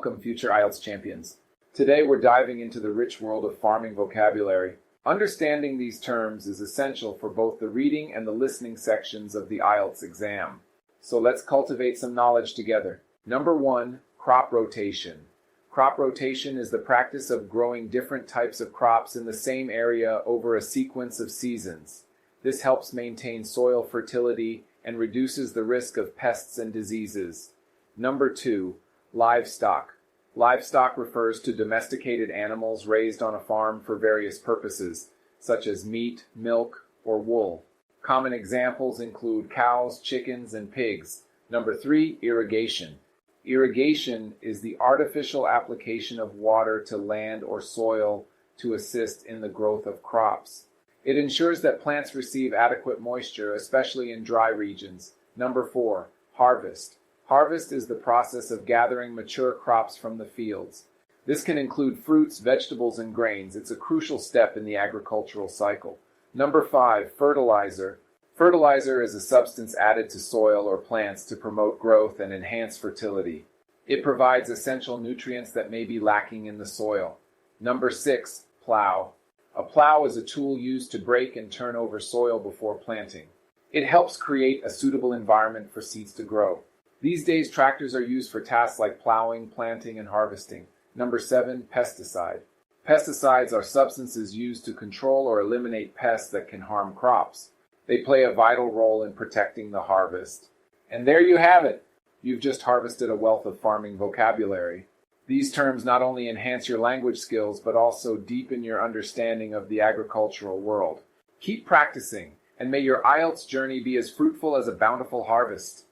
welcome future IELTS champions. Today we're diving into the rich world of farming vocabulary. Understanding these terms is essential for both the reading and the listening sections of the IELTS exam. So let's cultivate some knowledge together. Number 1, crop rotation. Crop rotation is the practice of growing different types of crops in the same area over a sequence of seasons. This helps maintain soil fertility and reduces the risk of pests and diseases. Number 2, livestock. Livestock refers to domesticated animals raised on a farm for various purposes, such as meat, milk, or wool. Common examples include cows, chickens, and pigs. Number 3, irrigation. Irrigation is the artificial application of water to land or soil to assist in the growth of crops. It ensures that plants receive adequate moisture, especially in dry regions. Number 4, harvest. Harvest is the process of gathering mature crops from the fields. This can include fruits, vegetables, and grains. It's a crucial step in the agricultural cycle. Number 5, fertilizer. Fertilizer is a substance added to soil or plants to promote growth and enhance fertility. It provides essential nutrients that may be lacking in the soil. Number 6, plow. A plow is a tool used to break and turn over soil before planting. It helps create a suitable environment for seeds to grow. These days, tractors are used for tasks like plowing, planting, and harvesting. Number 7, pesticide. Pesticides are substances used to control or eliminate pests that can harm crops. They play a vital role in protecting the harvest. And there you have it. You've just harvested a wealth of farming vocabulary. These terms not only enhance your language skills, but also deepen your understanding of the agricultural world. Keep practicing, and may your IELTS journey be as fruitful as a bountiful harvest.